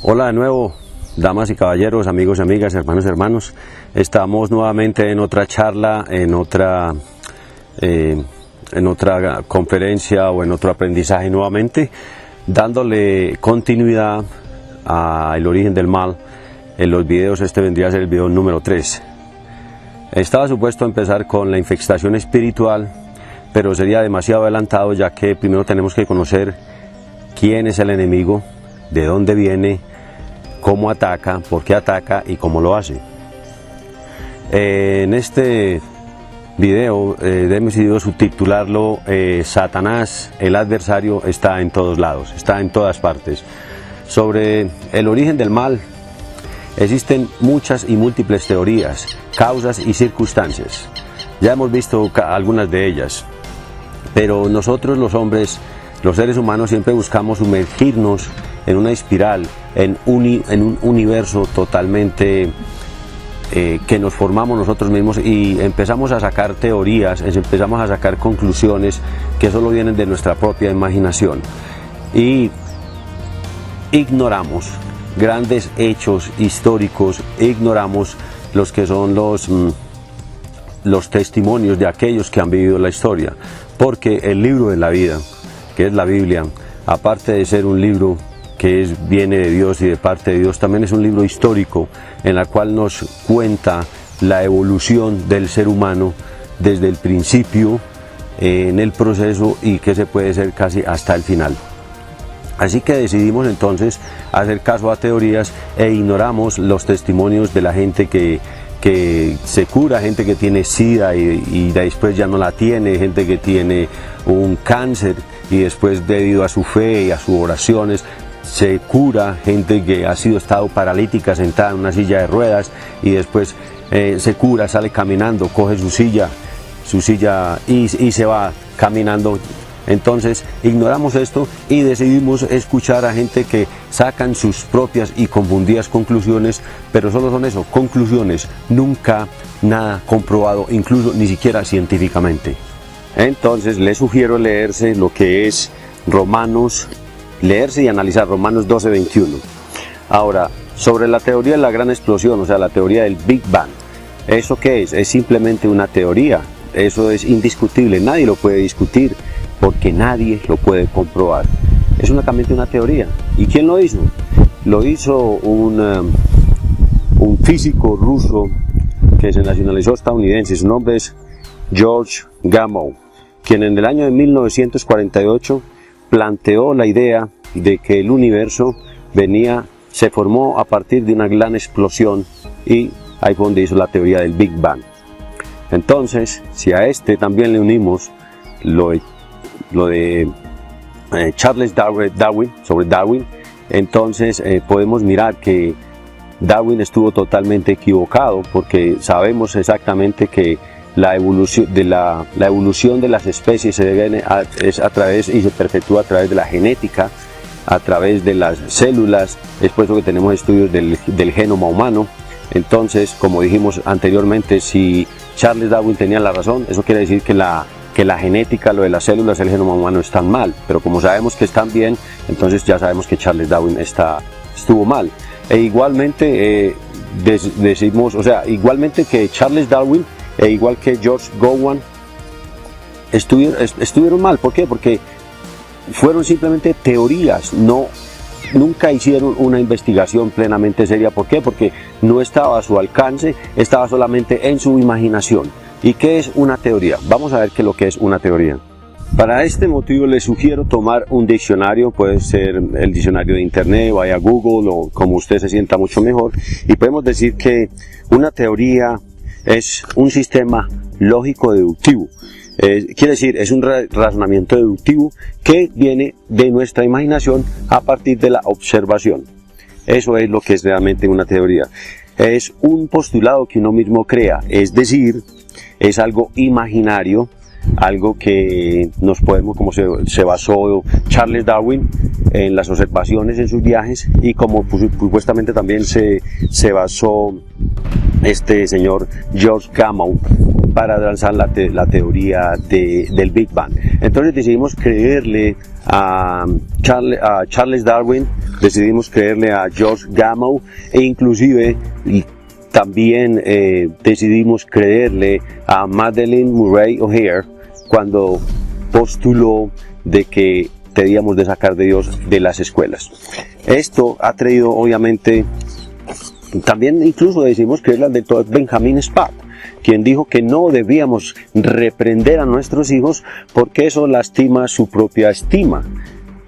Hola de nuevo, damas y caballeros, amigos y amigas, hermanos. Estamos nuevamente en otra charla, en otra conferencia o en otro aprendizaje nuevamente, dándole continuidad a El origen del mal. En los videos, este vendría a ser el video número 3. Estaba supuesto a empezar con la infestación espiritual, pero sería demasiado adelantado, ya que primero tenemos que conocer quién es el enemigo, de dónde viene, cómo ataca, por qué ataca y cómo lo hace. En este video hemos decidido subtitularlo Satanás, el adversario, está en todos lados, está en todas partes. Sobre el origen del mal existen muchas y múltiples teorías, causas y circunstancias. Ya hemos visto algunas de ellas, pero nosotros los hombres, los seres humanos, siempre buscamos sumergirnos en una espiral, en un universo totalmente que nos formamos nosotros mismos, y empezamos a sacar teorías, empezamos a sacar conclusiones que solo vienen de nuestra propia imaginación, y ignoramos grandes hechos históricos, ignoramos los que son los testimonios de aquellos que han vivido la historia, porque el libro de la vida, que es la Biblia, aparte de ser un libro que viene de Dios y de parte de Dios, también es un libro histórico en el cual nos cuenta la evolución del ser humano desde el principio, en el proceso, y que se puede ser casi hasta el final. Así que decidimos entonces hacer caso a teorías e ignoramos los testimonios de la gente que se cura, gente que tiene SIDA y después ya no la tiene, gente que tiene un cáncer y después, debido a su fe y a sus oraciones, se cura, gente que ha estado paralítica sentada en una silla de ruedas y después se cura, sale caminando, coge su silla y se va caminando. Entonces ignoramos esto y decidimos escuchar a gente que sacan sus propias y confundidas conclusiones, pero solo son eso, conclusiones, nunca nada comprobado, incluso ni siquiera científicamente. Entonces les sugiero leerse lo que es leerse y analizar Romanos 12:21. Ahora, sobre la teoría de la gran explosión, o sea, la teoría del Big Bang, ¿eso qué es? Es simplemente una teoría, eso es indiscutible, nadie lo puede discutir, porque nadie lo puede comprobar. Es únicamente una teoría. ¿Y quién lo hizo? Lo hizo un físico ruso que se nacionalizó estadounidense. Su nombre es George Gamow, quien en el año de 1948 planteó la idea de que el universo se formó a partir de una gran explosión, y ahí fue donde hizo la teoría del Big Bang. Entonces, si a este también le unimos lo de Charles Darwin, sobre Darwin, entonces podemos mirar que Darwin estuvo totalmente equivocado, porque sabemos exactamente que la evolución de las especies es a través, y se perpetúa a través de la genética, a través de las células. Es por eso que tenemos estudios del genoma humano. Entonces, como dijimos anteriormente, si Charles Darwin tenía la razón, eso quiere decir que la genética, lo de las células, el genoma humano están mal, pero como sabemos que están bien, entonces ya sabemos que Charles Darwin estuvo mal. E igualmente decimos, o sea, igualmente que Charles Darwin e igual que George Gamow estuvieron mal. ¿Por qué? Porque fueron simplemente teorías, nunca hicieron una investigación plenamente seria. ¿Por qué? Porque no estaba a su alcance, estaba solamente en su imaginación. ¿Y qué es una teoría? Vamos a ver qué es lo que es una teoría. Para este motivo les sugiero tomar un diccionario, puede ser el diccionario de internet, vaya a Google o como usted se sienta mucho mejor, y podemos decir que una teoría es un sistema lógico deductivo. Quiere decir, es un razonamiento deductivo que viene de nuestra imaginación a partir de la observación. Eso es lo que es realmente una teoría. Es un postulado que uno mismo crea, es decir, es algo imaginario, algo que nos podemos, como se basó Charles Darwin en las observaciones en sus viajes, y como supuestamente también se basó este señor George Gamow para lanzar la teoría del Big Bang. Entonces decidimos creerle a Charles Darwin, decidimos creerle a George Gamow e inclusive también decidimos creerle a Madeleine Murray O'Hair cuando postuló de que debíamos de sacar de Dios de las escuelas. Esto ha traído obviamente, también incluso decidimos creerle al doctor Benjamin Spath, quien dijo que no debíamos reprender a nuestros hijos porque eso lastima su propia estima.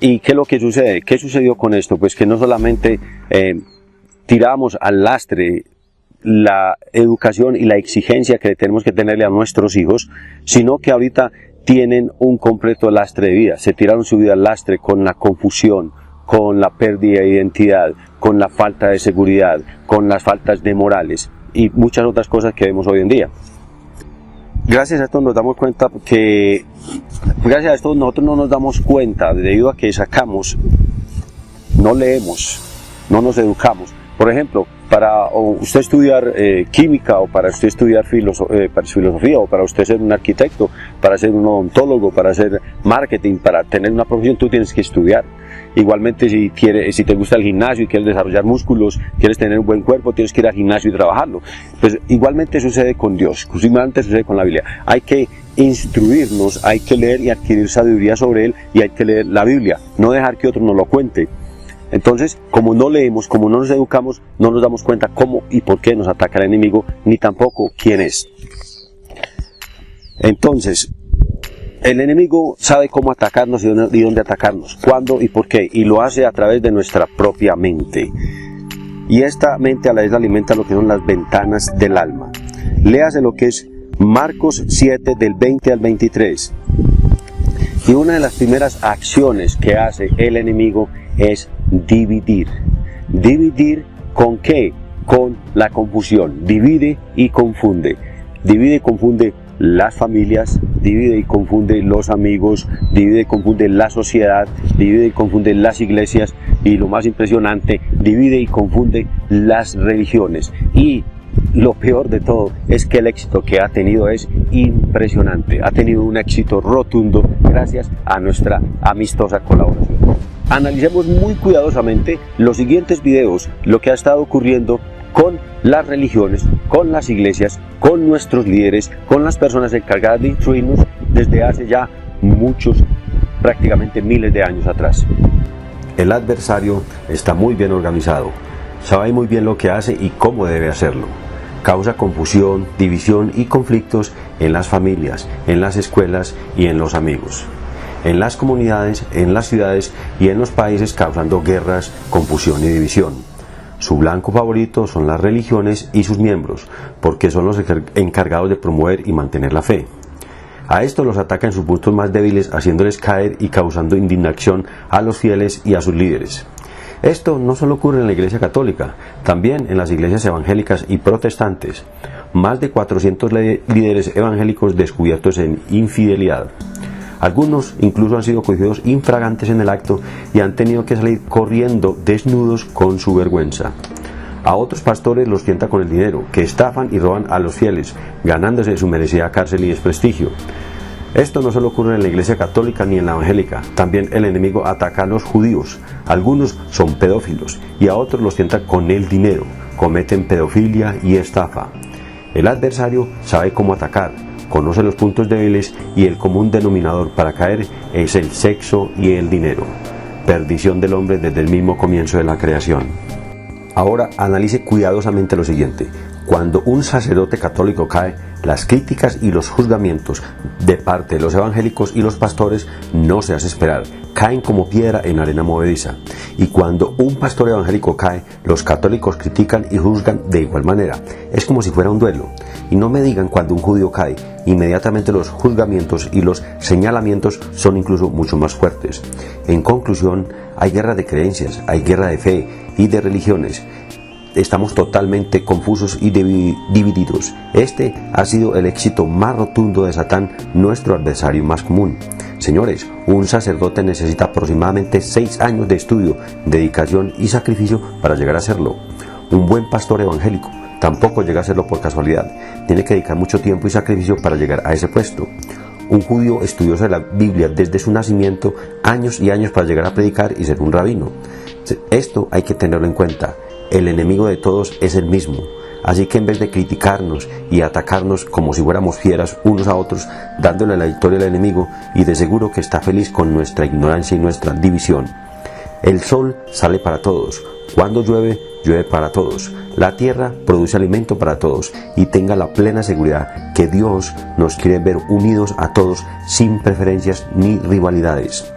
¿Y qué es lo que sucede? ¿Qué sucedió con esto? Pues que no solamente tiramos al lastre la educación y la exigencia que tenemos que tenerle a nuestros hijos, sino que ahorita tienen un completo lastre de vida. Se tiraron su vida al lastre con la confusión, con la pérdida de identidad, con la falta de seguridad, con las faltas de morales y muchas otras cosas que vemos hoy en día. Gracias a esto nos damos cuenta que, gracias a esto nosotros no nos damos cuenta, debido a que sacamos, no leemos, no nos educamos. Por ejemplo, para usted estudiar química, o para usted estudiar filosofía, o para usted ser un arquitecto, para ser un odontólogo, para hacer marketing, para tener una profesión, tú tienes que estudiar. Igualmente, si te gusta el gimnasio y quieres desarrollar músculos, quieres tener un buen cuerpo, tienes que ir al gimnasio y trabajarlo. Pues igualmente sucede con Dios, igualmente sucede con la Biblia. Hay que instruirnos, hay que leer y adquirir sabiduría sobre Él, y hay que leer la Biblia, no dejar que otro nos lo cuente. Entonces, como no leemos, como no nos educamos, no nos damos cuenta cómo y por qué nos ataca el enemigo, ni tampoco quién es. Entonces, el enemigo sabe cómo atacarnos y dónde atacarnos, cuándo y por qué, y lo hace a través de nuestra propia mente. Y esta mente a la vez alimenta lo que son las ventanas del alma. Léase lo que es Marcos 7 del 20 al 23. Y una de las primeras acciones que hace el enemigo es dividir. ¿Dividir con qué? Con la confusión. Divide y confunde. Divide y confunde las familias, divide y confunde los amigos, divide y confunde la sociedad, divide y confunde las iglesias, y lo más impresionante, divide y confunde las religiones. Y lo peor de todo es que el éxito que ha tenido es impresionante. Ha tenido un éxito rotundo gracias a nuestra amistosa colaboración. Analicemos muy cuidadosamente los siguientes videos, lo que ha estado ocurriendo con las religiones, con las iglesias, con nuestros líderes, con las personas encargadas de instruirnos desde hace ya muchos, prácticamente miles de años atrás. El adversario está muy bien organizado, sabe muy bien lo que hace y cómo debe hacerlo. Causa confusión, división y conflictos en las familias, en las escuelas y en los amigos, en las comunidades, en las ciudades y en los países, causando guerras, confusión y división. Su blanco favorito son las religiones y sus miembros, porque son los encargados de promover y mantener la fe. A esto los ataca en sus puntos más débiles, haciéndoles caer y causando indignación a los fieles y a sus líderes. Esto no solo ocurre en la Iglesia Católica, también en las iglesias evangélicas y protestantes. Más de 400 líderes evangélicos descubiertos en infidelidad. Algunos incluso han sido cogidos infragantes en el acto y han tenido que salir corriendo desnudos con su vergüenza. A otros pastores los tienta con el dinero, que estafan y roban a los fieles, ganándose su merecida cárcel y desprestigio. Esto no solo ocurre en la Iglesia Católica ni en la evangélica, también el enemigo ataca a los judíos. Algunos son pedófilos y a otros los tienta con el dinero, cometen pedofilia y estafa. El adversario sabe cómo atacar, conoce los puntos débiles y el común denominador para caer es el sexo y el dinero. Perdición del hombre desde el mismo comienzo de la creación. Ahora analice cuidadosamente lo siguiente. Cuando un sacerdote católico cae, las críticas y los juzgamientos de parte de los evangélicos y los pastores no se hace esperar, caen como piedra en arena movediza. Y cuando un pastor evangélico cae, los católicos critican y juzgan de igual manera. Es como si fuera un duelo. Y no me digan cuando un judío cae, inmediatamente los juzgamientos y los señalamientos son incluso mucho más fuertes. En conclusión, hay guerra de creencias, hay guerra de fe y de religiones. Estamos totalmente confusos y divididos. Este ha sido el éxito más rotundo de Satán, nuestro adversario más común. Señores, un sacerdote necesita aproximadamente 6 años de estudio, dedicación y sacrificio para llegar a serlo. Un buen pastor evangélico tampoco llega a serlo por casualidad. Tiene que dedicar mucho tiempo y sacrificio para llegar a ese puesto. Un judío estudioso de la Biblia desde su nacimiento, años y años para llegar a predicar y ser un rabino. Esto hay que tenerlo en cuenta. El enemigo de todos es el mismo. Así que en vez de criticarnos y atacarnos como si fuéramos fieras unos a otros, dándole la victoria al enemigo, y de seguro que está feliz con nuestra ignorancia y nuestra división. El sol sale para todos. Cuando llueve, llueve para todos. La tierra produce alimento para todos, y tenga la plena seguridad que Dios nos quiere ver unidos a todos sin preferencias ni rivalidades.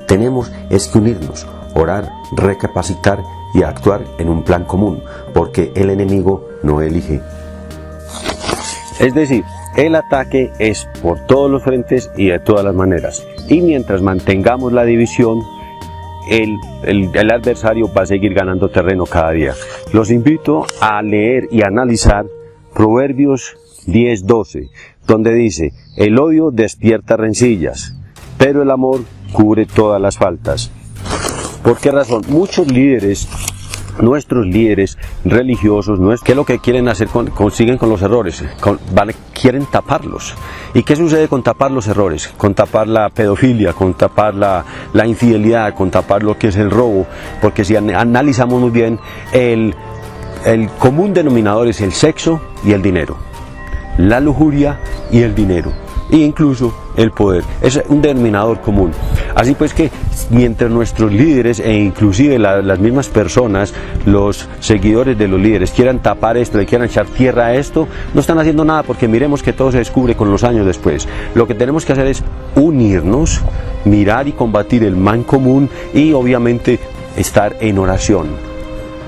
Tenemos es que unirnos, orar, recapacitar y actuar en un plan común, porque el enemigo no elige. Es decir, el ataque es por todos los frentes y de todas las maneras, y mientras mantengamos la división, el adversario va a seguir ganando terreno cada día. Los invito a leer y analizar Proverbios 10:12, donde dice: el odio despierta rencillas, pero el amor cubre todas las faltas. ¿Por qué razón? Muchos líderes, nuestros líderes religiosos, ¿qué es lo que quieren hacer? Consiguen con los errores, quieren taparlos. ¿Y qué sucede con tapar los errores? Con tapar la pedofilia, con tapar la infidelidad, con tapar lo que es el robo. Porque si analizamos muy bien, el común denominador es el sexo y el dinero, la lujuria y el dinero, e incluso el poder. Es un denominador común. Así pues que mientras nuestros líderes e inclusive las mismas personas, los seguidores de los líderes, quieran tapar esto, le quieran echar tierra a esto, no están haciendo nada, porque miremos que todo se descubre con los años después. Lo que tenemos que hacer es unirnos, mirar y combatir el mal común, y obviamente estar en oración,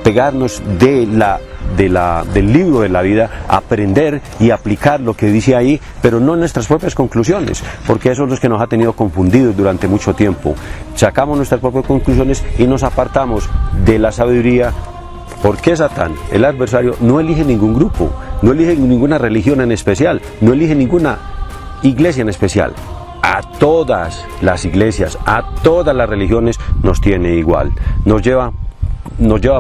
pegarnos del libro de la vida, aprender y aplicar lo que dice ahí, pero no nuestras propias conclusiones, porque eso es lo que nos ha tenido confundidos durante mucho tiempo. Sacamos nuestras propias conclusiones y nos apartamos de la sabiduría, porque Satán, el adversario, no elige ningún grupo, no elige ninguna religión en especial, no elige ninguna iglesia en especial. A todas las iglesias, a todas las religiones nos tiene igual, nos lleva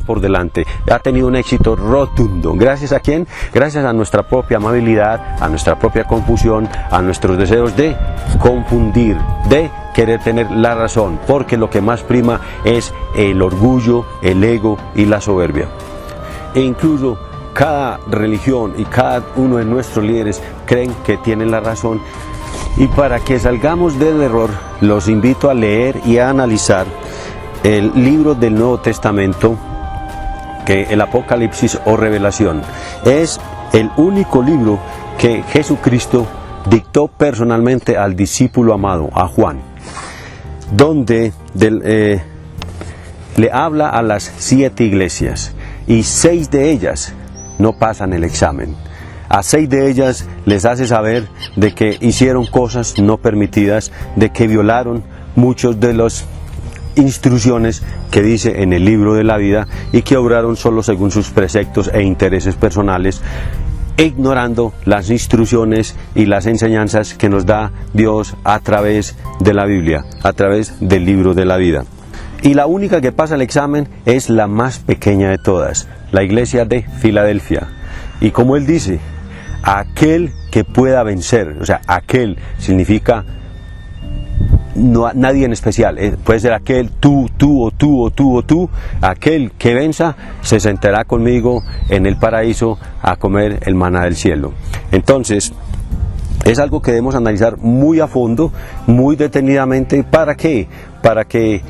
por delante. Ha tenido un éxito rotundo. ¿Gracias a quién? Gracias a nuestra propia amabilidad, a nuestra propia confusión, a nuestros deseos de confundir, de querer tener la razón, porque lo que más prima es el orgullo, el ego y la soberbia. E incluso cada religión y cada uno de nuestros líderes creen que tienen la razón. Y para que salgamos del error, los invito a leer y a analizar el libro del Nuevo Testamento, que el Apocalipsis o Revelación es el único libro que Jesucristo dictó personalmente al discípulo amado, a Juan, donde le habla a las 7 iglesias, y 6 de ellas no pasan el examen. A 6 de ellas les hace saber de que hicieron cosas no permitidas, de que violaron muchos de los instrucciones que dice en el libro de la vida, y que obraron solo según sus preceptos e intereses personales, ignorando las instrucciones y las enseñanzas que nos da Dios a través de la Biblia, a través del libro de la vida. Y la única que pasa el examen es la más pequeña de todas, la iglesia de Filadelfia. Y como él dice, aquel que pueda vencer, o sea, aquel significa nadie en especial, puede ser aquel, tú, aquel que venza se sentará conmigo en el paraíso a comer el maná del cielo. Entonces, es algo que debemos analizar muy a fondo, muy detenidamente. ¿Para qué? Para que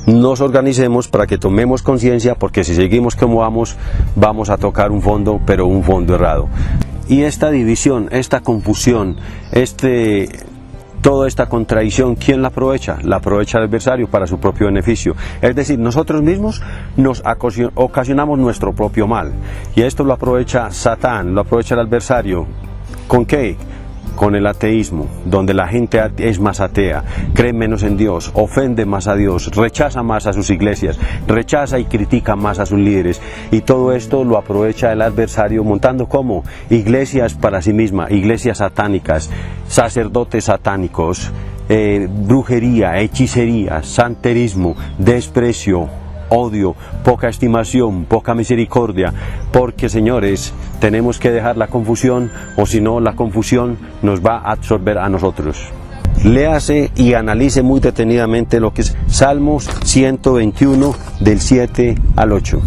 nos organicemos, para que tomemos conciencia, porque si seguimos como vamos a tocar un fondo, pero un fondo errado. Y esta división, esta confusión, toda esta contradicción, ¿quién la aprovecha? La aprovecha el adversario para su propio beneficio. Es decir, nosotros mismos nos ocasionamos nuestro propio mal. Y esto lo aprovecha Satán, lo aprovecha el adversario. ¿Con qué? Con el ateísmo, donde la gente es más atea, cree menos en Dios, ofende más a Dios, rechaza más a sus iglesias, rechaza y critica más a sus líderes. Y todo esto lo aprovecha el adversario montando como iglesias para sí misma, iglesias satánicas, sacerdotes satánicos, brujería, hechicería, santerismo, desprecio, odio, poca estimación, poca misericordia, porque señores, tenemos que dejar la confusión, o si no la confusión nos va a absorber a nosotros. Léase y analice muy detenidamente lo que es Salmos 121 del 7 al 8.